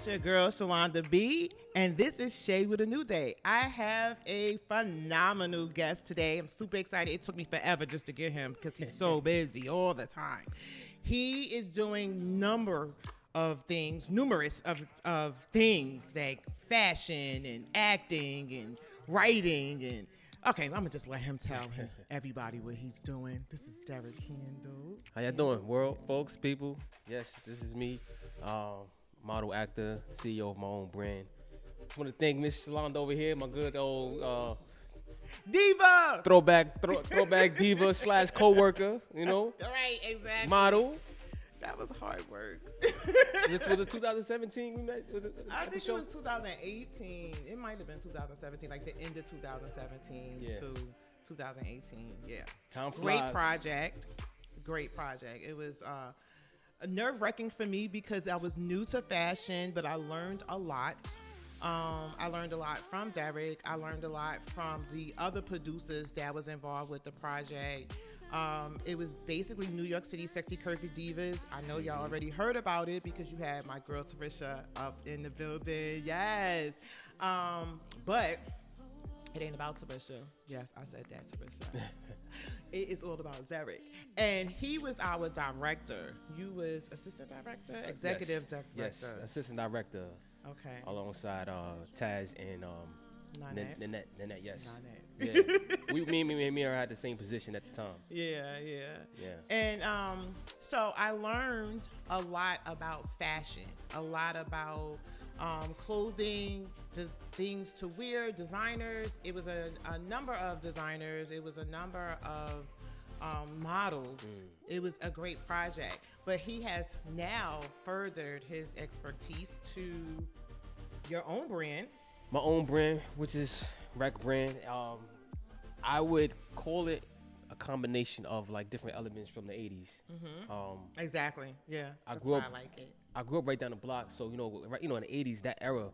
It's your girl, Shalonda B, and this is Shay with a New Day. I have a phenomenal guest today. I'm super excited. It took me forever just to get him because he's so busy all the time. He is doing numerous of things like fashion and acting and writing and okay, I'm gonna just let him tell everybody what he's doing. This is Rekk Kendall. How y'all doing, world, folks, people? Yes, this is me, model, actor, CEO of my own brand. I want to thank Miss Shalonda over here, my good old Diva. throwback diva / co-worker, you know, Right, exactly. model. That was hard work. Was it 2017 we met? I think it was 2018. It might have been 2017, like the end of 2017 to 2018. Yeah. Time flies. Great project. It was nerve-wracking for me because I was new to fashion, but I learned a lot. I learned a lot from Rekk. I learned a lot from the other producers that was involved with the project. It was basically New York City Sexy Curvy Divas. I know y'all already heard about it because you had my girl Tarisha up in the building. Yes. But it ain't about Tarisha. Yes, I said that, Tarisha. It is all about Rekk. And he was our director. You was assistant director? Executive director. Yes, assistant director. Okay. Alongside Taz and Nanette, yes. Nanette. Yeah. Me and her had the same position at the time. Yeah. And so I learned a lot about fashion, a lot about clothing, things to wear, designers. It was a number of designers. It was a number of models. It was a great project. But he has now furthered his expertise to your own brand. My own brand, which is Rekk Brand. I would call it a combination of like different elements from the 80s. Exactly. Yeah. I That's grew why up. I like it. I grew up right down the block, so in the 80s, that era,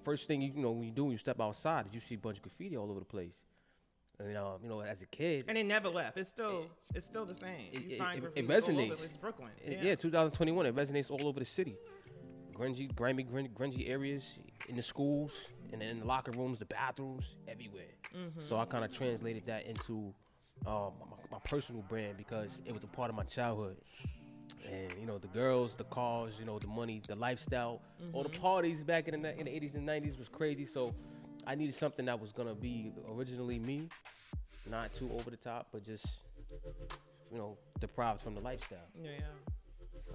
first thing when you do when you step outside is you see a bunch of graffiti all over the place. And as a kid, and it never left. It's still the same. You find it graffiti resonates. all over. It's Brooklyn. Yeah, 2021, it resonates all over the city. Grungy areas in the schools, and then in the locker rooms, the bathrooms, everywhere. So I kind of translated that into my personal brand because it was a part of my childhood. And the girls, the cars, the money, the lifestyle, all the parties back in the 80s and 90s was crazy. So I needed something that was gonna be originally me, not too over the top, but just deprived from the lifestyle. Yeah. So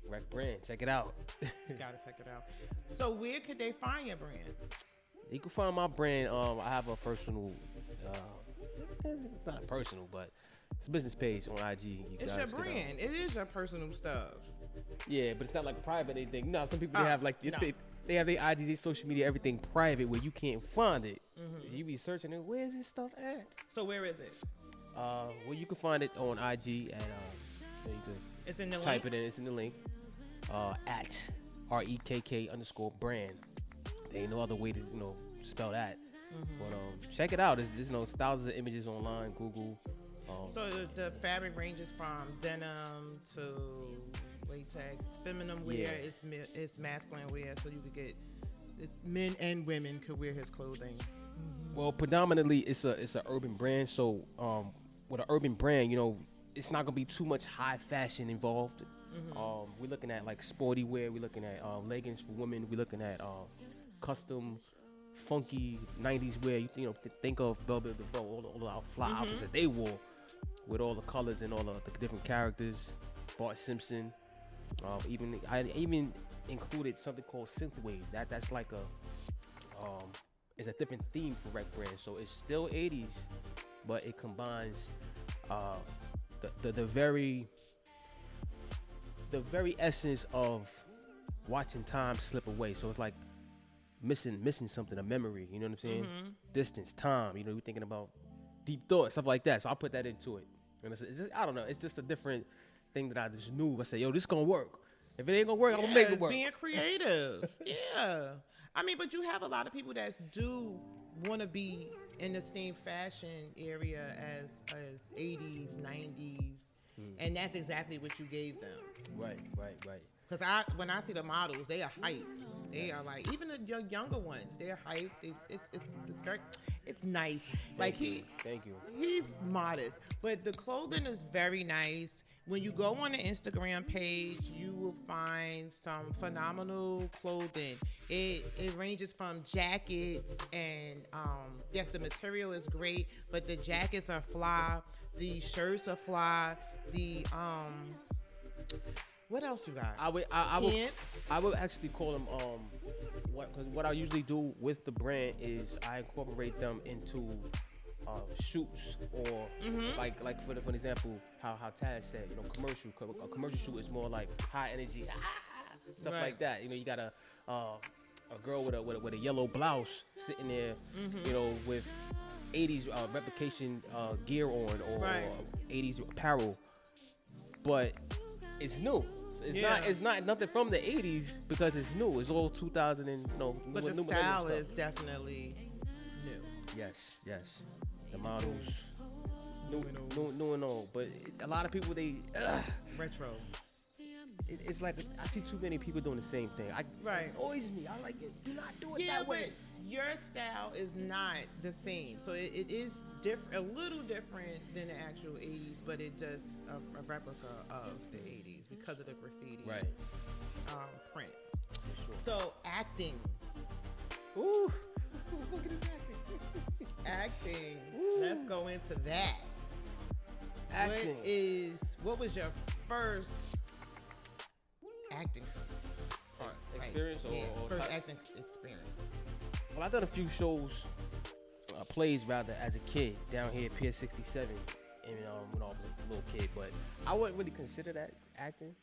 Rekk Brand, check it out. You gotta check it out. So where could they find your brand? You can find my brand. I have a personal, it's not a personal, but it's a business page on IG. It's your brand. It is your personal stuff. Yeah, but it's not like private anything. Some people they have like they have their IG, their social media, everything private where you can't find it. You be searching it. Where's this stuff at? So where is it? Well, you can find it on IG at there you go. It's in the type link. it in. It's in the link. At REKK_brand. There ain't no other way to spell that. But check it out. There's thousands of images online. Google. So the fabric ranges from denim to latex, feminine wear. It's masculine wear, so you could get men and women could wear his clothing. Well, predominantly it's a urban brand. So with an urban brand, it's not gonna be too much high fashion involved. We're looking at like sporty wear. We're looking at leggings for women. We're looking at custom, funky 90s wear. Think of Velvet DeVoe, all the fly outfits that they wore with all the colors and all the different characters. Bart Simpson. I even included something called synthwave. That's like it's a different theme for Rekk Brand. So it's still 80s, but it combines the very essence of watching time slip away. So it's like missing something, a memory. You know what I'm saying? Distance, time. You're thinking about deep thought, stuff like that. So I put that into it. And it's just, I don't know. It's just a different thing that I just knew. I said, yo, this gonna work. If it ain't gonna work, I'm gonna make it work. Being creative. Yeah. I mean, but you have a lot of people that do want to be in the same fashion area as 80s, 90s. And that's exactly what you gave them. Right. Cause when I see the models, they are hyped. They are like even the younger ones. They're hyped. It's very, it's nice. Like Thank you. he's modest, but the clothing is very nice. When you go on the Instagram page, you will find some phenomenal clothing. It ranges from jackets and yes, the material is great, but the jackets are fly. The shirts are fly. The what else you got? I would actually call them because what I usually do with the brand is I incorporate them into shoots or like for example how Taz said, you know, a commercial shoot is more like high energy stuff Right. like that. You know, you got a girl with a yellow blouse sitting there, you know, with 80s replication gear on or Right. 80s apparel, but it's new. It's not nothing from the 80s because it's new. It's all 2000 and But the style is definitely new. Yes. The models, new and old. But a lot of people Retro. it's like I see too many people doing the same thing. Right. Always me. I like it. Do not do it Yeah, that way. but your style is not the same. So it is different, a little different than the actual 80s, but it does a replica of the 80s because of the graffiti print. For sure. So acting. Ooh. Look at this acting. Let's go into that. Acting. What was your first acting part? Experience or first type? acting experience. Well, I've done a few shows, plays rather, as a kid down here at Pier 67, and when I was a little kid. But I wouldn't really consider that acting.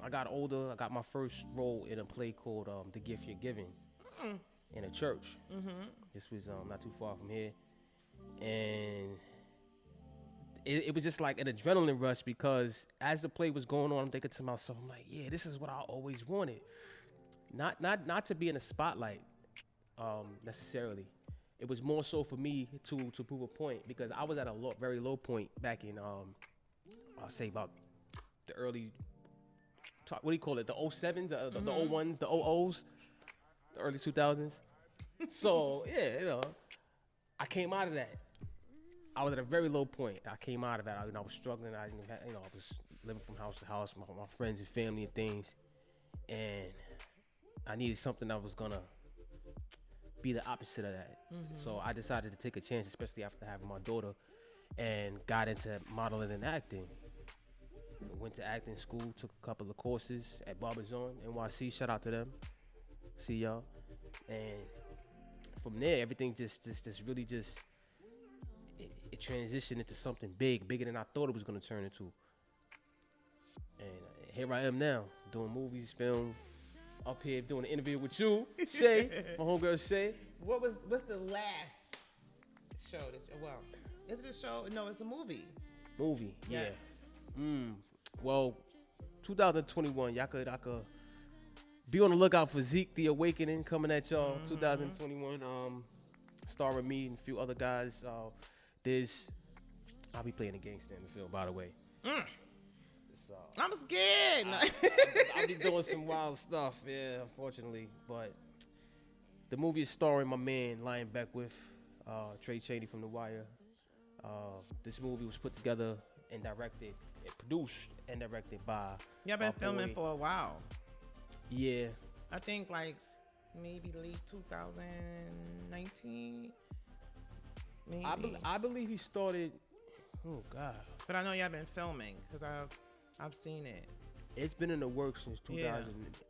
I got older. I got my first role in a play called "The Gift You're Giving" in a church. This was not too far from here, and it was just like an adrenaline rush because as the play was going on, I'm thinking to myself, I'm like, yeah, this is what I always wanted. Not to be in the spotlight. Necessarily, it was more so for me to prove a point because I was at a very low point back in I'll say about the early what do you call it, the 07s, the 01s, the 00s, the early 2000s. So yeah, you know, I came out of that. I was at a very low point. I came out of that. I was struggling. I was living from house to house, my friends and family and things, and I needed something that was gonna be the opposite of that. So I decided to take a chance, especially after having my daughter, and got into modeling and acting. Went to acting school, took a couple of courses at Barbizon, NYC. Shout out to them. See y'all. And from there, everything just really it transitioned into something bigger than I thought it was gonna turn into. And here I am now, doing movies, film. Up here doing an interview with you, Shay, my homegirl Shay. What's the last show is it a show? No, it's a movie. Movie, Yes. yeah. Well, 2021, I could be on the lookout for Zeke the Awakening coming at y'all. 2021, starring me and a few other guys. I'll be playing a gangster in the film, by the way. I'm scared. I'll be doing some wild stuff, yeah, unfortunately. But the movie is starring my man Lion Beckwith, Trey Cheney from The Wire. This movie was put together and produced and directed by. Y'all been filming for a while. Yeah. I think like maybe late 2019. Maybe. I believe he started. Oh God. But I know y'all been filming because I've seen it. It's been in the works since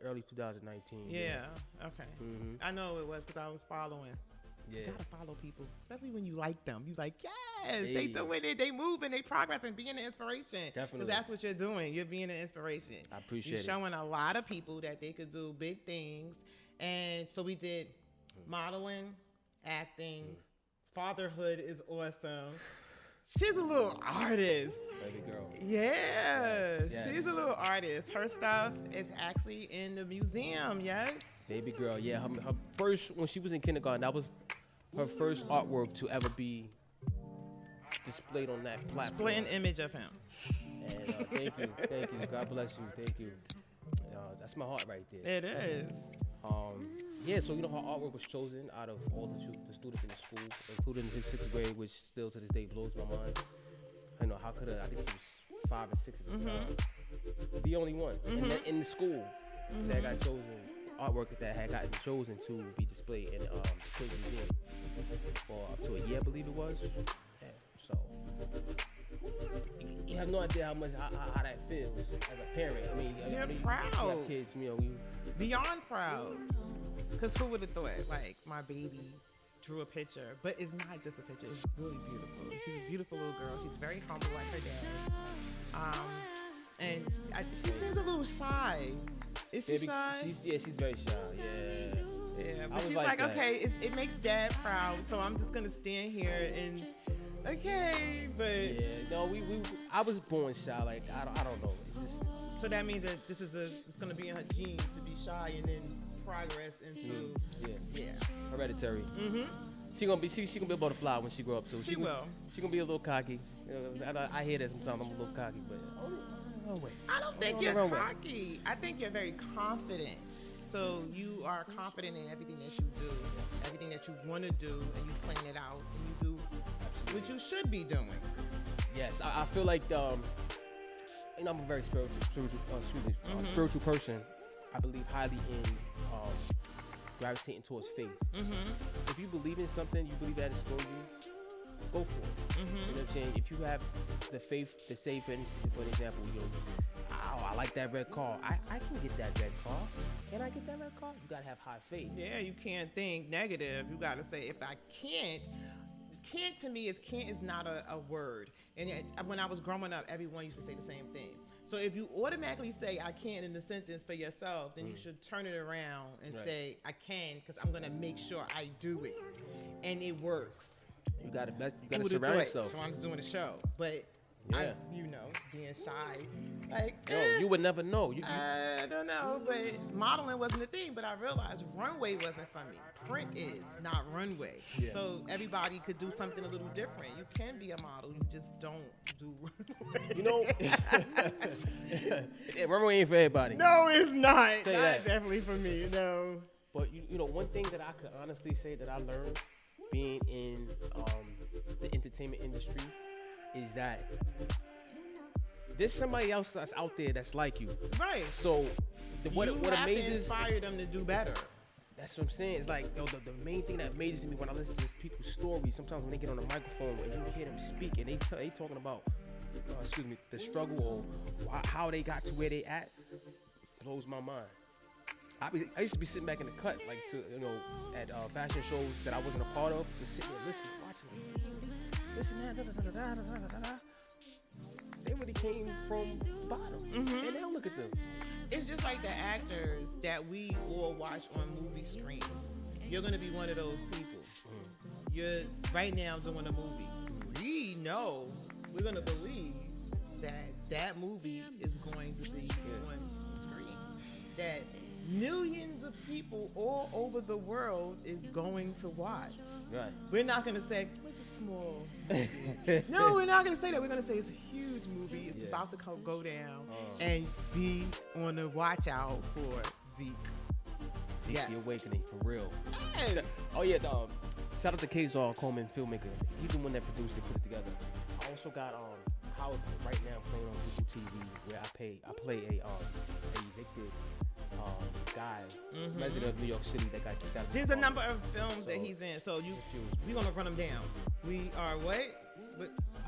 early 2019. Yeah. Okay. Mm-hmm. I know it was because I was following. Yeah. You gotta follow people, especially when you like them. You like, yes, Hey. they doing it, they moving, they progressing, being an inspiration. Definitely. Because that's what you're doing. You're being an inspiration. I appreciate You're it. showing a lot of people that they could do big things. And so we did modeling, acting. Fatherhood is awesome. She's a little artist. Baby girl. Yeah, Yes. she's a little artist. Her stuff is actually in the museum, yes? Baby girl, yeah. Her first, when she was in kindergarten, that was her first artwork to ever be displayed on that platform. Split an image of him. And thank you. God bless you. Thank you. That's my heart right there. It is. Yeah, so her artwork was chosen out of all the students in the school, including his 6th grade, which still to this day blows my mind. How could I think she was 5 or 6 at the time. The only one in the school that got chosen, artwork that had gotten chosen to be displayed in the children's museum for up to a year, I believe it was. Yeah, so you have no idea how that feels as a parent. You're proud. You have kids, beyond proud. Because who would have thought, like, my baby drew a picture, but it's not just a picture, it's really beautiful. She's a beautiful little girl. She's very humble like her dad. And she seems a little shy. Is she shy? She's very shy, yeah. But she's like okay, it makes dad proud, so I'm just going to stand here and, okay, but... Yeah, no, I was born shy, like, I don't know. It's just... So that means that it's going to be in her genes to be shy and then progress into hereditary. She gonna be able to fly when she grow up too. She will. She gonna be a little cocky. I hear that sometimes. I'm a little cocky, but I don't think you're cocky. I think you're very confident. So you are confident in everything that you do, everything that you want to do, and you plan it out, and you do what you should be doing. Yes, I feel like I'm a very spiritual person. I believe highly in gravitating towards faith. If you believe in something, you believe that it's for you, go for it. You know what I'm saying? If you have the faith to say, for example, I like that red car. I can get that red car. Can I get that red car? You gotta have high faith. Yeah, you can't think negative. You gotta say, if I can't to me is not a word. And when I was growing up, everyone used to say the same thing. So if you automatically say I can't in the sentence for yourself, then you should turn it around and say I can, because I'm gonna make sure I do it, and it works. You gotta surround yourself. So I'm just doing a show, but yeah. Being shy, like you would never know. I don't know, but modeling wasn't a thing. But I realized runway wasn't for me. Print is, not runway. Yeah. So everybody could do something a little different. You can be a model, you just don't do runway. Runway ain't for everybody. No, it's not. Not definitely for me. No. But one thing that I could honestly say that I learned being in the entertainment industry is that there's somebody else that's out there that's like you. Right. So what have amazes to inspire them to do better. That's what I'm saying. It's like the main thing that amazes me when I listen to these people's stories, sometimes when they get on the microphone and you hear them speak and they talking about the struggle or how they got to where they at, blows my mind. I used to be sitting back in the cut, like at fashion shows that I wasn't a part of, just sitting there listening, watching. Listen, they really came from the bottom, and now look at them. It's just like the actors that we all watch on movie screens. You're gonna be one of those people. You're right now doing a movie. We know, we're gonna believe that movie is going to be on screen. That millions of people all over the world is going to watch. Right. We're not going to say, it's a small movie. No, we're not going to say that. We're going to say it's a huge movie. It's about to go down. And be on the watch out for Zeke. The Awakening, for real. Yes. Oh, yeah. Shout out to Kazar Coleman, filmmaker. He's the one that produced it, put it together. I also got Howard right now playing on Google TV, where I play a evicted guy, resident of New York City that got kicked out. There's a number of films that he's in, so we're gonna run them down. We are what?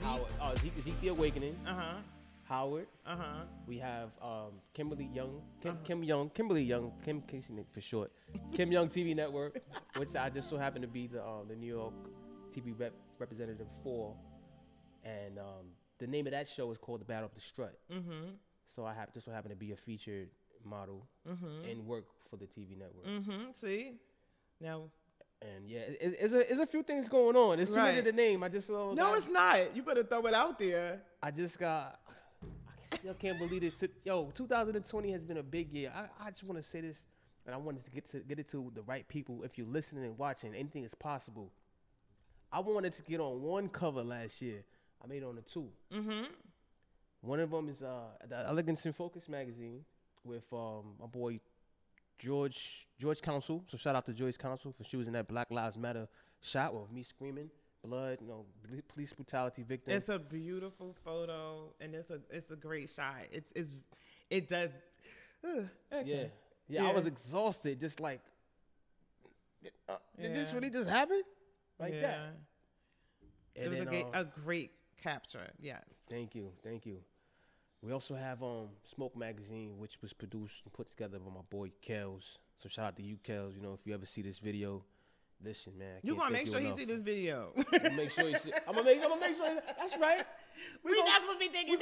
Howard, Zeke the Awakening. Howard. We have Kimberly Young, Kimberly Young, Kim Casey for short. Kim Young TV Network, which I just so happen to be the New York TV representative for, and the name of that show is called The Battle of the Strut. So I just so happen to be a featured model and work for the TV network. See, now, and yeah, it's a few things going on. It's too many to name. I just no, it's not. You better throw it out there. I still can't believe this. 2020 has been a big year. I just want to say this, and I wanted to get it to the right people. If you're listening and watching, anything is possible. I wanted to get on one cover last year. I made it on the two. One of them is the Elegance in Focus magazine. with my boy George Council. So shout out to George Council for choosing that Black Lives Matter shot with me screaming, blood, police brutality victim. It's a beautiful photo, and it's a great shot. It does. Okay. Yeah. I was exhausted, just like, did this really just happen? Like that. It was a great capture. Yes. Thank you. We also have Smoke Magazine, which was produced and put together by my boy Kels. So shout out to you, Kels. If you ever see this video, listen, man. You gonna make sure he see this video? I'm gonna make sure. I'm gonna make sure. That's right. That's what we thinking. We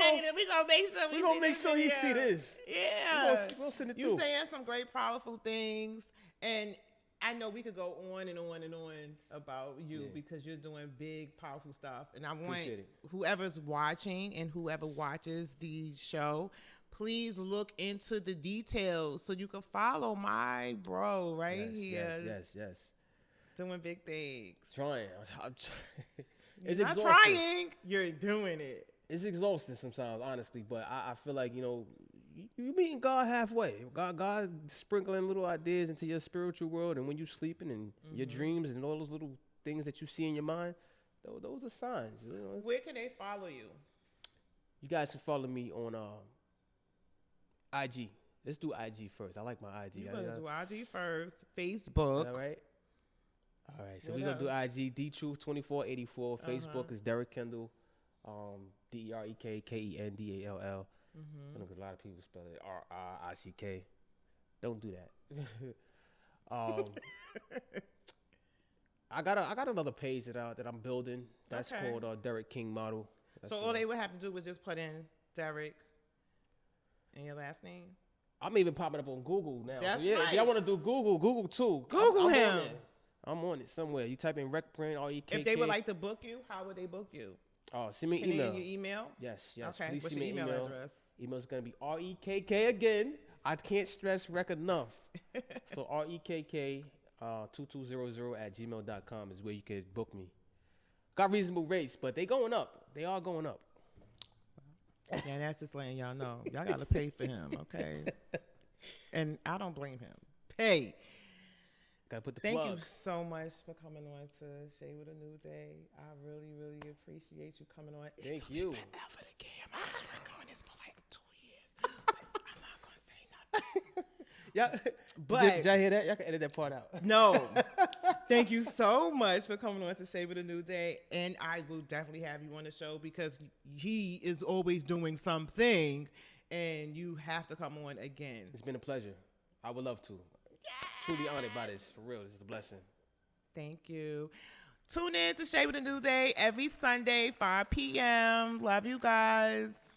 gonna make sure he see this. Yeah. We'll send it through. You saying some great, powerful things, and I know we could go on and on and on about you because you're doing big, powerful stuff. And I want whoever's watching and whoever watches the show, please look into the details so you can follow my bro right here. Yes. Doing big things. Trying. It's not trying. You're doing it. It's exhausting sometimes, honestly. But I feel like, you meeting God halfway. God sprinkling little ideas into your spiritual world. And when you're sleeping and your dreams and all those little things that you see in your mind, those are signs. Where can they follow you? You guys can follow me on IG. Let's do IG first. I like my IG. You're going to do IG first. Facebook. All right. So we're going to do IG, DTruth2484. Facebook is Derek Kendall. DerekKendall. I know because a lot of people spell it RICK. Don't do that. I got another page that I'm building. That's called Derek King Model. That's all they would have to do was just put in Derek and your last name. I'm even popping up on Google now. That's right. If y'all want to do Google too. Google him. I'm on it somewhere. You type in Rekk Brand, REKK. If they would like to book you, how would they book you? Oh, send me an email. Your email? Yes. Okay. Please What's send your me email address? Email's going to be REKK again. I can't stress Rekk enough. So REKK 2200@gmail.com is where you can book me. Got reasonable rates, but they going up. They are going up. Yeah, that's just letting y'all know. Y'all got to pay for him, okay? And I don't blame him. Pay. Gotta put the Thank plugs. you so much for coming on to Shade with a New Day. I really, really appreciate you coming on. Thank you. Forever the game. I was working on this for like 2 years. I'm not gonna say nothing. Did y'all hear that? Y'all can edit that part out. No. Thank you so much for coming on to Shade with a New Day. And I will definitely have you on the show because he is always doing something and you have to come on again. It's been a pleasure. I would love to. Truly honored by this. For real. This is a blessing. Thank you. Tune in to Shade with a New Day every Sunday, 5 p.m. Love you guys.